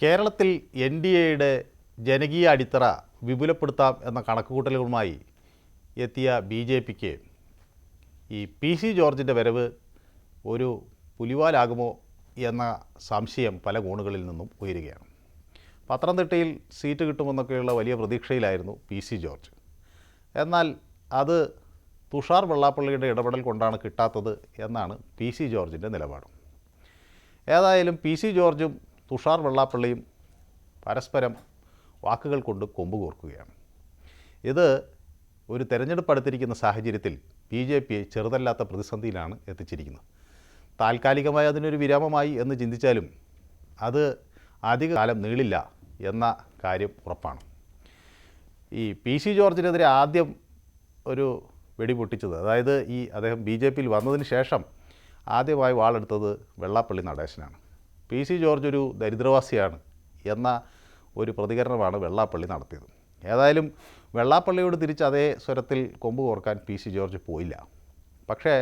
കേരളത്തിൽ എൻ.ഡി.എയുടെ ജനകീയ അടിത്തറ വിപുലപ്പെടുത്താം എന്ന കണക്കുകൂട്ടലുകളുമായി എത്തിയ ബി.ജെ.പിക്ക് ഈ പി.സി. ജോർജിൻ്റെ വരവ് ഒരു പുലിവാലാകുമോ എന്ന സംശയം പല കോണുകളിൽ നിന്നും ഉയരുകയാണ്. പത്തനംതിട്ടയിൽ സീറ്റ് കിട്ടുമെന്നൊക്കെയുള്ള വലിയ പ്രതീക്ഷയിലായിരുന്നു പി.സി. ജോർജ്. എന്നാൽ അത് തുഷാർ വെള്ളാപ്പള്ളിയുടെ ഇടപെടൽ കൊണ്ടാണ് കിട്ടാത്തത് എന്നാണ് പി.സി. ജോർജിൻ്റെ നിലപാട്. ഏതായാലും പി.സി. ജോർജും തുഷാർ വെള്ളാപ്പള്ളിയും പരസ്പരം വാക്കുകൾ കൊണ്ട് കൊമ്പ് കോർക്കുകയാണ്. ഇത് ഒരു തെരഞ്ഞെടുപ്പ് അടുത്തിരിക്കുന്ന സാഹചര്യത്തിൽ ബി.ജെ.പിയെ ചെറുതല്ലാത്ത പ്രതിസന്ധിയിലാണ് എത്തിച്ചിരിക്കുന്നത്. താൽക്കാലികമായി അതിനൊരു വിരാമമായി എന്ന് ചിന്തിച്ചാലും അത് അധികകാലം നീളില്ല എന്ന കാര്യം ഉറപ്പാണ്. ഈ പി.സി. ജോർജിനെതിരെ ആദ്യം ഒരു വെടിപൊട്ടിച്ചത്, അതായത് അദ്ദേഹം ബി.ജെ.പിയിൽ വന്നതിന് ശേഷം ആദ്യമായി വാളെടുത്തത് വെള്ളാപ്പള്ളി നടേശനാണ്. പി.സി. ജോർജ് ഒരു ദരിദ്രവാസിയാണ് എന്ന ഒരു പ്രതികരണമാണ് വെള്ളാപ്പള്ളി നടത്തിയത്. ഏതായാലും വെള്ളാപ്പള്ളിയോട് തിരിച്ച് അതേ സ്വരത്തിൽ കൊമ്പ് കോർക്കാൻ പി.സി. ജോർജ് പോയില്ല. പക്ഷേ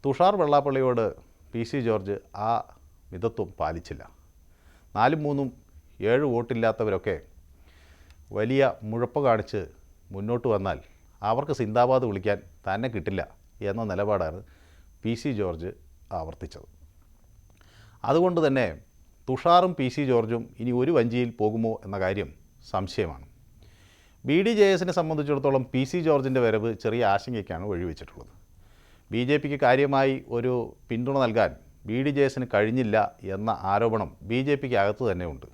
തുഷാർ വെള്ളാപ്പള്ളിയോട് പി.സി. ജോർജ് ആ മിതത്വം പാലിച്ചില്ല. 4-3 7 വോട്ടില്ലാത്തവരൊക്കെ വലിയ മുഴപ്പ് കാണിച്ച് മുന്നോട്ട് വന്നാൽ അവർക്ക് സിന്ദാബാദ് വിളിക്കാൻ തന്നെ കിട്ടില്ല എന്ന നിലപാടാണ് പി.സി. ജോർജ് ആവർത്തിച്ചത്. അതുകൊണ്ട് തന്നെ തുഷാറും പി.സി. ജോർജും ഇനി ഒരു വഞ്ചിയിൽ പോകുമോ എന്ന കാര്യം സംശയമാണ്. ബി.ഡി.ജെ.എസിനെ സംബന്ധിച്ചിടത്തോളം പി.സി. ജോർജിൻ്റെ വരവ് ചെറിയ ആശങ്കയ്ക്കാണ് വഴിവെച്ചിട്ടുള്ളത്. ബി.ജെ.പിക്ക് കാര്യമായി ഒരു പിന്തുണ നൽകാൻ ബി.ഡി.ജെ.എസിന് കഴിഞ്ഞില്ല എന്ന ആരോപണം ബി.ജെ.പിക്ക് അകത്ത് തന്നെയുണ്ട്.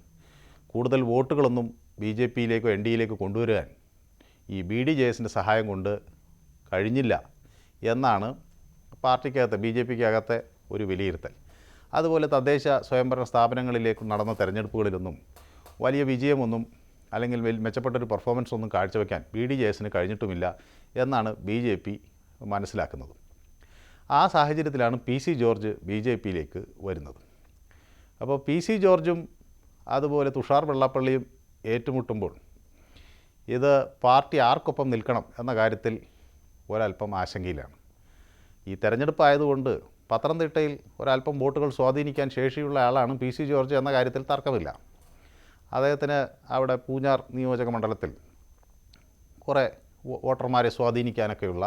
കൂടുതൽ വോട്ടുകളൊന്നും ബി.ജെ.പിയിലേക്കോ എൻ.ഡി.എയിലേക്കോ കൊണ്ടുവരാൻ ഈ ബി.ഡി.ജെ.എസിൻ്റെ സഹായം കൊണ്ട് കഴിഞ്ഞില്ല എന്നാണ് പാർട്ടിക്കകത്ത് ബി.ജെ.പിക്കകത്തെ ഒരു വിലയിരുത്തൽ. അതുപോലെ തദ്ദേശ സ്വയംഭരണ സ്ഥാപനങ്ങളിലേക്ക് നടന്ന തെരഞ്ഞെടുപ്പുകളിലൊന്നും വലിയ വിജയമൊന്നും അല്ലെങ്കിൽ മെച്ചപ്പെട്ടൊരു പെർഫോമൻസ് ഒന്നും കാഴ്ചവെക്കാൻ ബി.ഡി.ജെ.എസിന് കഴിഞ്ഞിട്ടുമില്ല എന്നാണ് ബി.ജെ.പി മനസ്സിലാക്കുന്നത്. ആ സാഹചര്യത്തിലാണ് പി.സി. ജോർജ് ബി.ജെ.പിയിലേക്ക് വരുന്നത്. അപ്പോൾ പി.സി. ജോർജും അതുപോലെ തുഷാർ വെള്ളാപ്പള്ളിയും ഏറ്റുമുട്ടുമ്പോൾ ഇത് പാർട്ടി ആർക്കൊപ്പം നിൽക്കണം എന്ന കാര്യത്തിൽ ഒരല്പം ആശങ്കയിലാണ്. ഈ തെരഞ്ഞെടുപ്പ് ആയതുകൊണ്ട് പത്തനംതിട്ടയിൽ ഒരല്പം വോട്ടുകൾ സ്വാധീനിക്കാൻ ശേഷിയുള്ള ആളാണ് പി.സി. ജോർജ് എന്ന കാര്യത്തിൽ തർക്കമില്ല. അദ്ദേഹത്തിന് അവിടെ പൂഞ്ഞാർ നിയോജക മണ്ഡലത്തിൽ കുറേ വോട്ടർമാരെ സ്വാധീനിക്കാനൊക്കെയുള്ള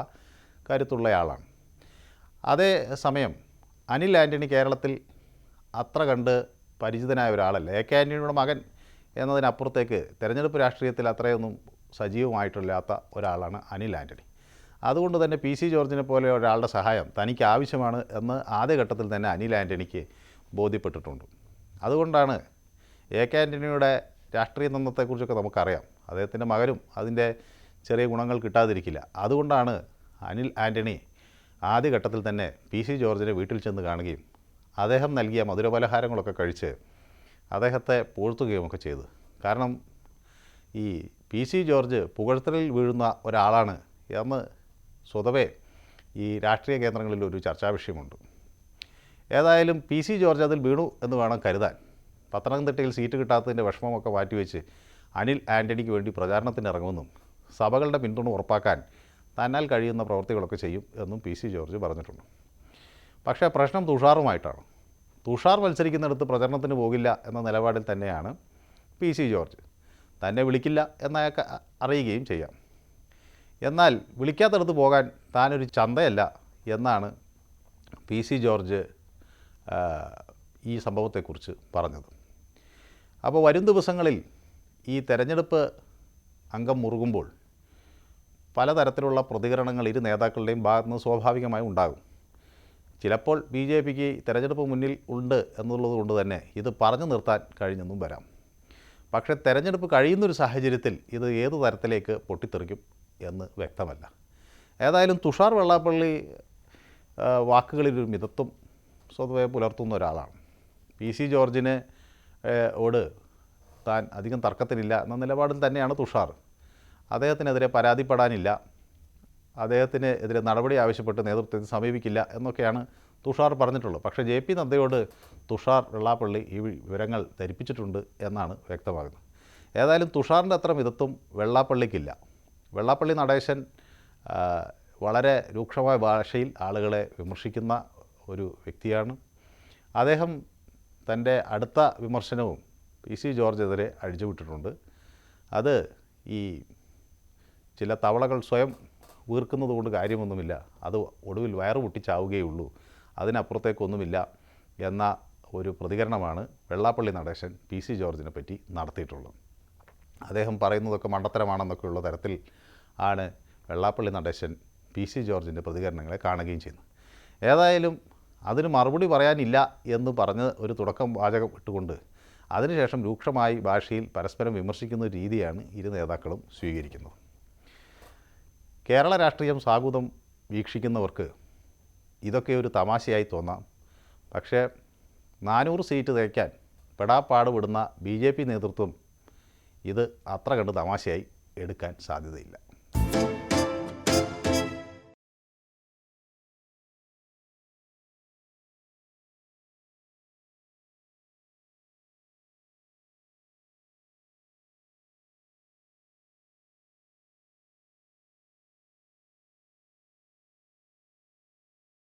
കരുത്തുള്ളയാളാണ്. അതേ സമയം അനിൽ ആൻ്റണി കേരളത്തിൽ അത്ര കണ്ട് പരിചിതനായ ഒരാളല്ല. എ.കെ. ആൻ്റണിയുടെ മകൻ എന്നതിനപ്പുറത്തേക്ക് തെരഞ്ഞെടുപ്പ് രാഷ്ട്രീയത്തിൽ അത്രയൊന്നും സജീവമായിട്ടില്ലാത്ത ഒരാളാണ് അനിൽ ആൻ്റണി. അതുകൊണ്ട് തന്നെ പി.സി. ജോർജിനെ പോലെ ഒരാളുടെ സഹായം തനിക്ക് ആവശ്യമാണ് എന്ന് ആദ്യഘട്ടത്തിൽ തന്നെ അനിൽ ആൻ്റണിക്ക് ബോധ്യപ്പെട്ടിട്ടുണ്ട്. അതുകൊണ്ടാണ് എ.കെ. ആൻ്റണിയുടെ രാഷ്ട്രീയ തന്ത്രത്തെക്കുറിച്ചൊക്കെ നമുക്കറിയാം. അദ്ദേഹത്തിൻ്റെ മകനും അതിൻ്റെ ചെറിയ ഗുണങ്ങൾ കിട്ടാതിരിക്കില്ല. അതുകൊണ്ടാണ് അനിൽ ആൻ്റണി ആദ്യഘട്ടത്തിൽ തന്നെ പി.സി. ജോർജിനെ വീട്ടിൽ ചെന്ന് കാണുകയും അദ്ദേഹം നൽകിയ മധുരപലഹാരങ്ങളൊക്കെ കഴിച്ച് അദ്ദേഹത്തെ പുകഴ്ത്തുകയുമൊക്കെ ചെയ്തു. കാരണം ഈ പി.സി. ജോർജ് പുകഴ്ത്തലിൽ വീഴുന്ന ഒരാളാണ് എന്ന് സ്വതവേ ഈ രാഷ്ട്രീയ കേന്ദ്രങ്ങളിൽ ഒരു ചർച്ചാ വിഷയമുണ്ട്. ഏതായാലും പി.സി. ജോർജ് അതിൽ വീണു എന്ന് വേണം കരുതാൻ. പത്തനംതിട്ടയിൽ സീറ്റ് കിട്ടാത്തതിൻ്റെ വിഷമമൊക്കെ മാറ്റിവെച്ച് അനിൽ ആൻ്റണിക്ക് വേണ്ടി പ്രചാരണത്തിന് ഇറങ്ങുമെന്നും സഭകളുടെ പിന്തുണ ഉറപ്പാക്കാൻ തന്നാൽ കഴിയുന്ന പ്രവൃത്തികളൊക്കെ ചെയ്യും എന്നും പി.സി. ജോർജ് പറഞ്ഞിട്ടുണ്ട്. പക്ഷേ പ്രശ്നം തുഷാറുമായിട്ടാണ്. തുഷാർ മത്സരിക്കുന്നിടത്ത് പ്രചരണത്തിന് പോകില്ല എന്ന നിലപാടിൽ തന്നെയാണ് പി.സി. ജോർജ്. തന്നെ വിളിക്കില്ല എന്നയാൾക്ക് അറിയുകയും ചെയ്യാം. എന്നാൽ വിളിക്കാത്തടത്ത് പോകാൻ താനൊരു ചന്തയല്ല എന്നാണ് പി.സി. ജോർജ് ഈ സംഭവത്തെക്കുറിച്ച് പറഞ്ഞത്. അപ്പോൾ വരും ദിവസങ്ങളിൽ ഈ തെരഞ്ഞെടുപ്പ് അംഗം മുറുകുമ്പോൾ പലതരത്തിലുള്ള പ്രതികരണങ്ങൾ ഇരു നേതാക്കളുടെയും ഭാഗത്തു നിന്ന് സ്വാഭാവികമായും ഉണ്ടാകും. ചിലപ്പോൾ ബി.ജെ.പിക്ക് തെരഞ്ഞെടുപ്പ് മുന്നിൽ ഉണ്ട് എന്നുള്ളത് കൊണ്ട് തന്നെ ഇത് പറഞ്ഞു നിർത്താൻ കഴിഞ്ഞെന്നും വരാം. പക്ഷേ തെരഞ്ഞെടുപ്പ് കഴിയുന്നൊരു സാഹചര്യത്തിൽ ഇത് ഏത് തരത്തിലേക്ക് പൊട്ടിത്തെറിക്കും എന്ന് വ്യക്തമല്ല. ഏതായാലും തുഷാർ വെള്ളാപ്പള്ളി വാക്കുകളിലൊരു മിതത്വം സ്വതവേ പുലർത്തുന്ന ഒരാളാണ്. പി.സി. ജോർജിന് ഓട് താൻ അധികം തർക്കത്തിലില്ല എന്ന നിലപാടിൽ തന്നെയാണ് തുഷാർ. അദ്ദേഹത്തിനെതിരെ പരാതിപ്പെടാനില്ല, അദ്ദേഹത്തിന് എതിരെ നടപടി ആവശ്യപ്പെട്ട് നേതൃത്വത്തെ സമീപിക്കില്ല എന്നൊക്കെയാണ് തുഷാർ പറഞ്ഞിട്ടുള്ളത്. പക്ഷേ ജെ.പി. നദ്ദയോട് തുഷാർ വെള്ളാപ്പള്ളി ഈ വിവരങ്ങൾ ധരിപ്പിച്ചിട്ടുണ്ട് എന്നാണ് വ്യക്തമാകുന്നത്. ഏതായാലും തുഷാറിൻ്റെ അത്ര മിതത്വം വെള്ളാപ്പള്ളിക്കില്ല. വെള്ളാപ്പള്ളി നടേശൻ വളരെ രൂക്ഷമായ ഭാഷയിൽ ആളുകളെ വിമർശിക്കുന്ന ഒരു വ്യക്തിയാണ്. അദ്ദേഹം തൻ്റെ അടുത്ത വിമർശനവും PC ജോർജെതിരെ അഴിച്ചുവിട്ടിട്ടുണ്ട്. അത് ഈ ചില തവളകൾ സ്വയം വീർക്കുന്നത് കൊണ്ട് കാര്യമൊന്നുമില്ല, അത് ഒടുവിൽ വയറ് പൊട്ടിച്ചാവുകയുള്ളൂ, അതിനപ്പുറത്തേക്കൊന്നുമില്ല എന്ന ഒരു പ്രതികരണമാണ് വെള്ളാപ്പള്ളി നടേശൻ PC ജോർജിനെ പറ്റി നടത്തിയിട്ടുള്ളത്. അദ്ദേഹം പറയുന്നതൊക്കെ മണ്ടത്തരമാണെന്നൊക്കെയുള്ള തരത്തിൽ ആണ് വെള്ളാപ്പള്ളി നടേശൻ PC ജോർജിൻ്റെ പ്രതികരണങ്ങളെ കാണുകയും ചെയ്യുന്നത്. ഏതായാലും അതിന് മറുപടി പറയാനില്ല എന്ന് പറഞ്ഞ് ഒരു തുടക്കം വാചകം ഇട്ടുകൊണ്ട് അതിനുശേഷം രൂക്ഷമായി ഭാഷയിൽ പരസ്പരം വിമർശിക്കുന്ന രീതിയാണ് ഇരു നേതാക്കളും സ്വീകരിക്കുന്നത്. കേരള രാഷ്ട്രീയം സാഗൂതം വീക്ഷിക്കുന്നവർക്ക് ഇതൊക്കെ ഒരു തമാശയായി തോന്നാം. പക്ഷേ 400 സീറ്റ് തേക്കാൻ പെടാപ്പാട് വിടുന്ന BJP നേതൃത്വം ഇത് അത്ര കണ്ട് തമാശയായി എടുക്കാൻ സാധ്യതയില്ല.